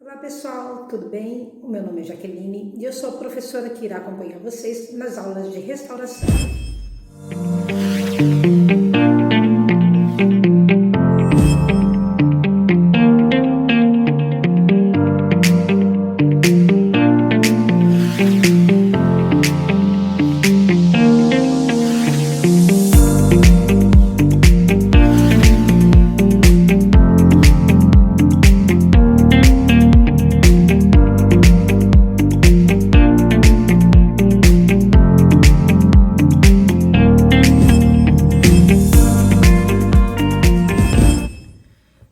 Olá pessoal, tudo bem? O meu nome é Jaqueline e eu sou a professora que irá acompanhar vocês nas aulas de restauração.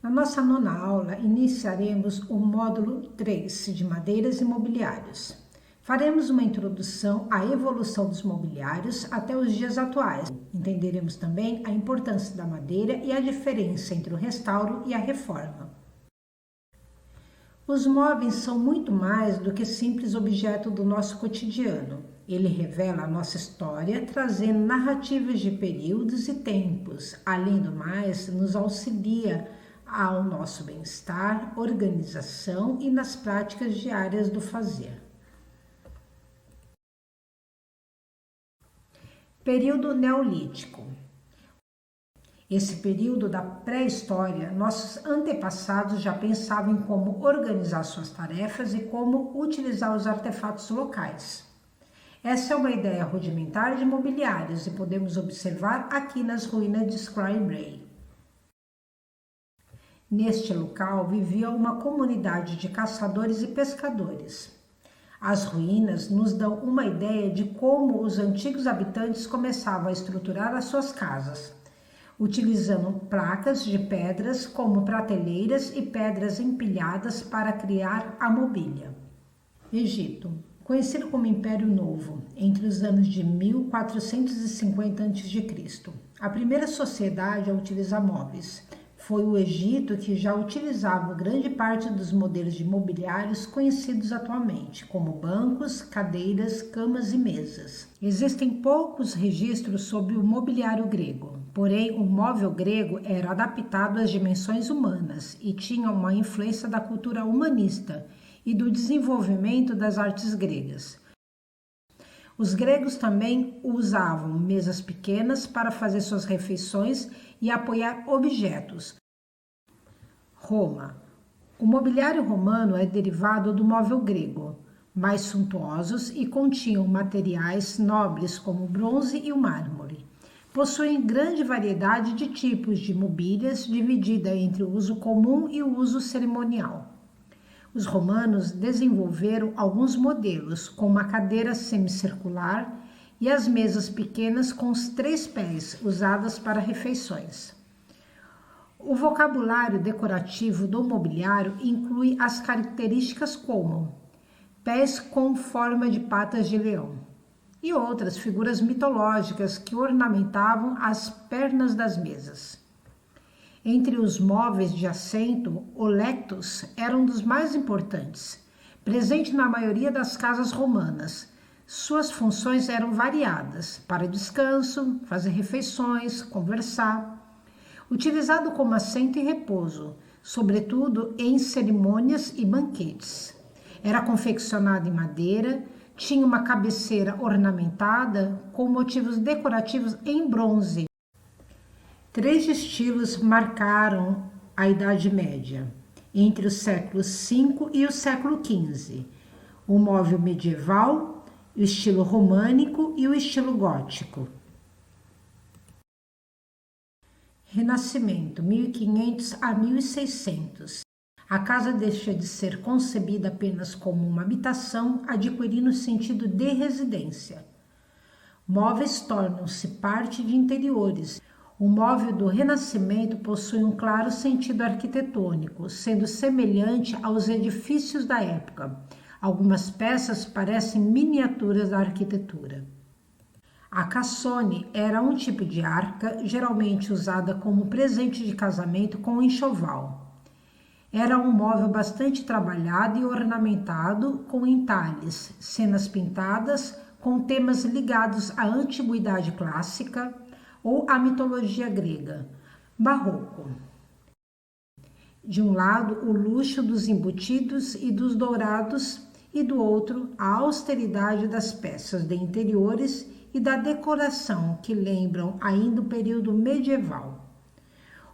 Na nossa nona aula, iniciaremos o módulo 3 de madeiras e mobiliários. Faremos uma introdução à evolução dos mobiliários até os dias atuais. Entenderemos também a importância da madeira e a diferença entre o restauro e a reforma. Os móveis são muito mais do que simples objeto do nosso cotidiano. Ele revela a nossa história, trazendo narrativas de períodos e tempos. Além do mais, nos auxilia ao nosso bem-estar, organização e nas práticas diárias do fazer. Período Neolítico. Esse período da pré-história, nossos antepassados já pensavam em como organizar suas tarefas e como utilizar os artefatos locais. Essa é uma ideia rudimentar de mobiliários e podemos observar aqui nas ruínas de Scrye Bray. Neste local vivia uma comunidade de caçadores e pescadores. As ruínas nos dão uma ideia de como os antigos habitantes começavam a estruturar as suas casas, utilizando placas de pedras como prateleiras e pedras empilhadas para criar a mobília. Egito, conhecido como Império Novo, entre os anos de 1450 a.C., a primeira sociedade a utilizar móveis. Foi o Egito que já utilizava grande parte dos modelos de mobiliários conhecidos atualmente, como bancos, cadeiras, camas e mesas. Existem poucos registros sobre o mobiliário grego, porém o móvel grego era adaptado às dimensões humanas e tinha uma influência da cultura humanista e do desenvolvimento das artes gregas. Os gregos também usavam mesas pequenas para fazer suas refeições e apoiar objetos. Roma. O mobiliário romano é derivado do móvel grego, mais suntuosos e continham materiais nobres como o bronze e o mármore. Possuem grande variedade de tipos de mobílias, dividida entre o uso comum e o uso cerimonial. Os romanos desenvolveram alguns modelos, com uma cadeira semicircular e as mesas pequenas com os 3 pés, usadas para refeições. O vocabulário decorativo do mobiliário inclui as características como pés com forma de patas de leão e outras figuras mitológicas que ornamentavam as pernas das mesas. Entre os móveis de assento, o lectus era um dos mais importantes, presente na maioria das casas romanas. Suas funções eram variadas, para descanso, fazer refeições, conversar. Utilizado como assento e repouso, sobretudo em cerimônias e banquetes. Era confeccionado em madeira, tinha uma cabeceira ornamentada com motivos decorativos em bronze. 3 estilos marcaram a Idade Média, entre os séculos V e o século XV. O móvel medieval, o estilo românico e o estilo gótico. Renascimento, 1500 a 1600. A casa deixa de ser concebida apenas como uma habitação, adquirindo sentido de residência. Móveis tornam-se parte de interiores. O móvel do Renascimento possui um claro sentido arquitetônico, sendo semelhante aos edifícios da época. Algumas peças parecem miniaturas da arquitetura. A cassone era um tipo de arca, geralmente usada como presente de casamento com enxoval. Era um móvel bastante trabalhado e ornamentado com entalhes, cenas pintadas com temas ligados à antiguidade clássica ou à mitologia grega. Barroco. De um lado, o luxo dos embutidos e dos dourados, e do outro, a austeridade das peças de interiores e da decoração, que lembram ainda o período medieval.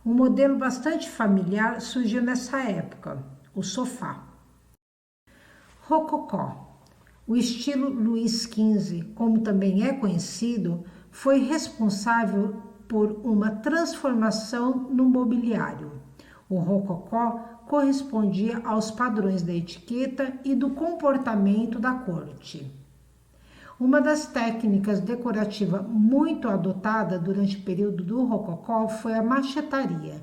Um modelo bastante familiar surgiu nessa época, o sofá. Rococó. O estilo Luís XV, como também é conhecido, foi responsável por uma transformação no mobiliário. O rococó correspondia aos padrões da etiqueta e do comportamento da corte. Uma das técnicas decorativas muito adotada durante o período do rococó foi a machetaria,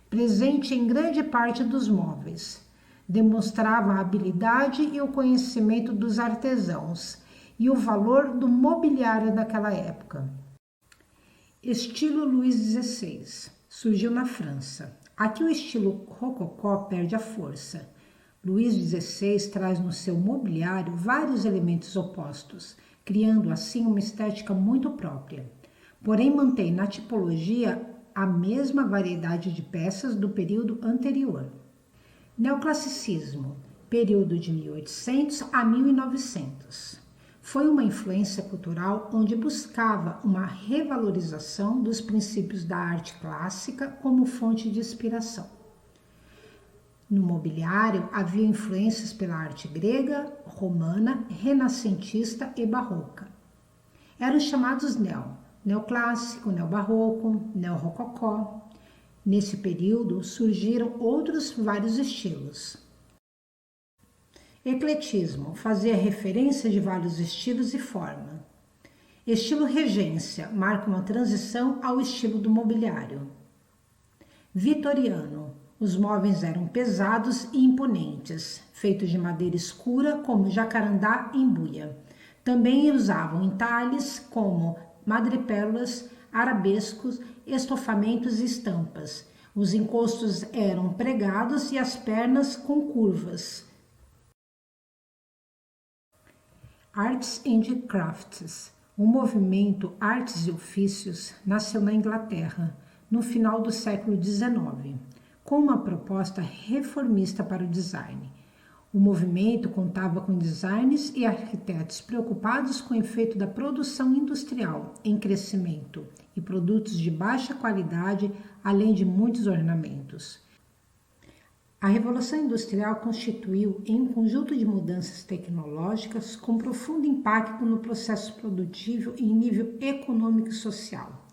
presente em grande parte dos móveis. Demonstrava a habilidade e o conhecimento dos artesãos e o valor do mobiliário naquela época. Estilo Luís XVI. Surgiu na França. Aqui o estilo rococó perde a força. Luís XVI traz no seu mobiliário vários elementos opostos, criando assim uma estética muito própria. Porém, mantém na tipologia a mesma variedade de peças do período anterior. Neoclassicismo, período de 1800 a 1900. Foi uma influência cultural onde buscava uma revalorização dos princípios da arte clássica como fonte de inspiração. No mobiliário havia influências pela arte grega, romana, renascentista e barroca. Eram chamados neoclássico, neobarroco, neorrococó. Nesse período surgiram outros vários estilos. Ecletismo fazia referência de vários estilos e forma. Estilo regência marca uma transição ao estilo do mobiliário. Vitoriano. Os móveis eram pesados e imponentes, feitos de madeira escura como jacarandá e embuia. Também usavam entalhes como madrepérolas, arabescos, estofamentos e estampas. Os encostos eram pregados e as pernas com curvas. Arts and Crafts. O movimento Artes e Ofícios nasceu na Inglaterra, no final do século XIX, com uma proposta reformista para o design. O movimento contava com designers e arquitetos preocupados com o efeito da produção industrial em crescimento e produtos de baixa qualidade, além de muitos ornamentos. A Revolução Industrial constituiu em um conjunto de mudanças tecnológicas com profundo impacto no processo produtivo em nível econômico e social.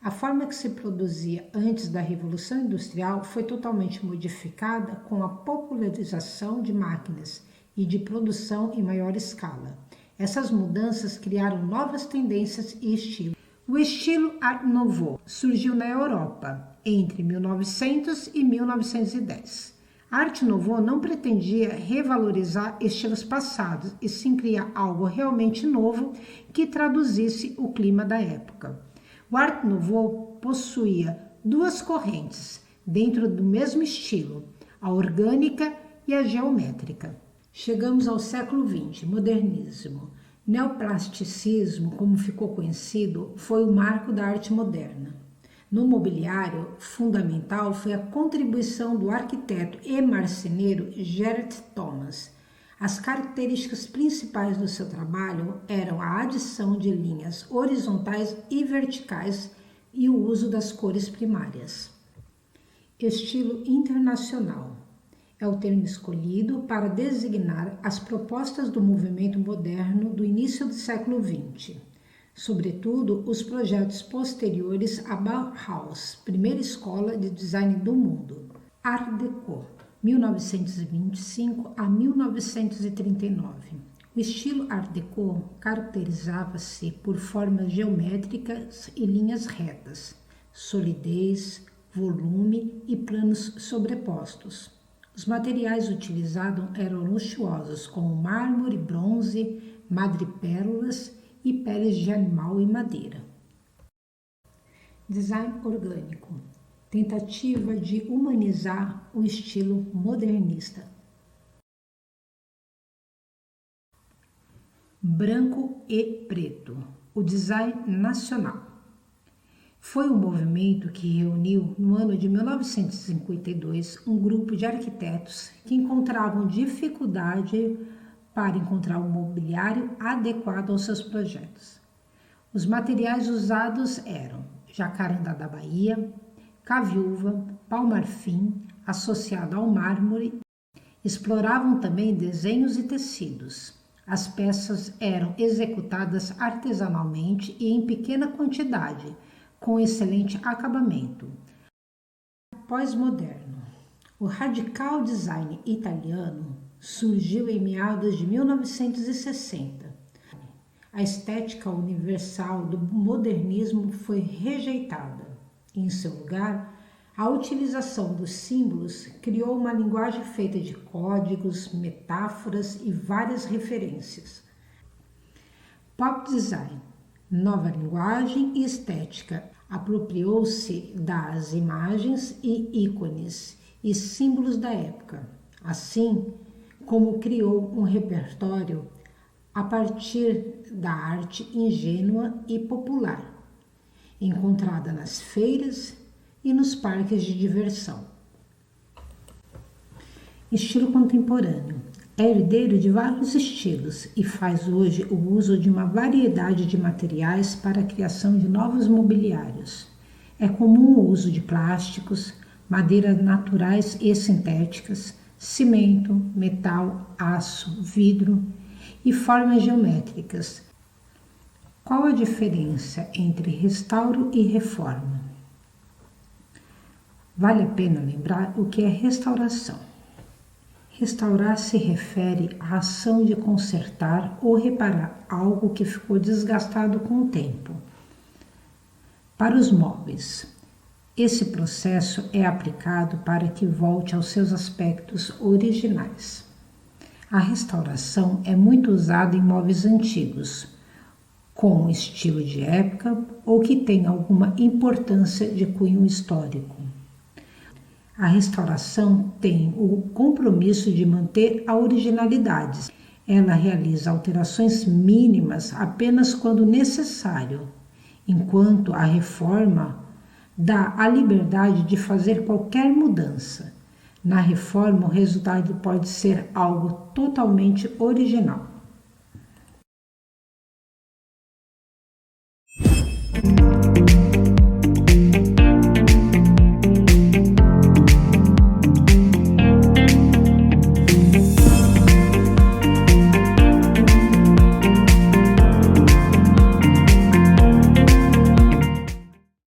A forma que se produzia antes da Revolução Industrial foi totalmente modificada com a popularização de máquinas e de produção em maior escala. Essas mudanças criaram novas tendências e estilos. O estilo Art Nouveau surgiu na Europa entre 1900 e 1910. A Arte Nouveau não pretendia revalorizar estilos passados, e sim criar algo realmente novo que traduzisse o clima da época. O Art Nouveau possuía duas correntes dentro do mesmo estilo, a orgânica e a geométrica. Chegamos ao século XX, modernismo. Neoplasticismo, como ficou conhecido, foi o marco da arte moderna. No mobiliário, fundamental foi a contribuição do arquiteto e marceneiro Gerard Thomas. As características principais do seu trabalho eram a adição de linhas horizontais e verticais e o uso das cores primárias. Estilo internacional é o termo escolhido para designar as propostas do movimento moderno do início do século XX. Sobretudo, os projetos posteriores à Bauhaus, primeira escola de design do mundo. Art Deco, 1925 a 1939. O estilo Art Deco caracterizava-se por formas geométricas e linhas retas, solidez, volume e planos sobrepostos. Os materiais utilizados eram luxuosos, como mármore, bronze, madrepérolas e peles de animal e madeira. Design orgânico. Tentativa de humanizar o estilo modernista. Branco e preto. O design nacional. Foi um movimento que reuniu, no ano de 1952, um grupo de arquitetos que encontravam dificuldade para encontrar um mobiliário adequado aos seus projetos. Os materiais usados eram jacarandá da Bahia, caviúva, pau-marfim, associado ao mármore. Exploravam também desenhos e tecidos. As peças eram executadas artesanalmente e em pequena quantidade, com excelente acabamento. Pós-moderno. O radical design italiano surgiu em meados de 1960. A estética universal do modernismo foi rejeitada. Em seu lugar, a utilização dos símbolos criou uma linguagem feita de códigos, metáforas e várias referências. Pop design. Nova linguagem e estética, apropriou-se das imagens e ícones e símbolos da época, assim como criou um repertório a partir da arte ingênua e popular, encontrada nas feiras e nos parques de diversão. Estilo contemporâneo. É herdeiro de vários estilos e faz hoje o uso de uma variedade de materiais para a criação de novos mobiliários. É comum o uso de plásticos, madeiras naturais e sintéticas, cimento, metal, aço, vidro e formas geométricas. Qual a diferença entre restauro e reforma? Vale a pena lembrar o que é restauração. Restaurar se refere à ação de consertar ou reparar algo que ficou desgastado com o tempo. Para os móveis, esse processo é aplicado para que volte aos seus aspectos originais. A restauração é muito usada em móveis antigos, com estilo de época ou que tem alguma importância de cunho histórico. A restauração tem o compromisso de manter a originalidade. Ela realiza alterações mínimas apenas quando necessário, enquanto a reforma dá a liberdade de fazer qualquer mudança. Na reforma, o resultado pode ser algo totalmente original.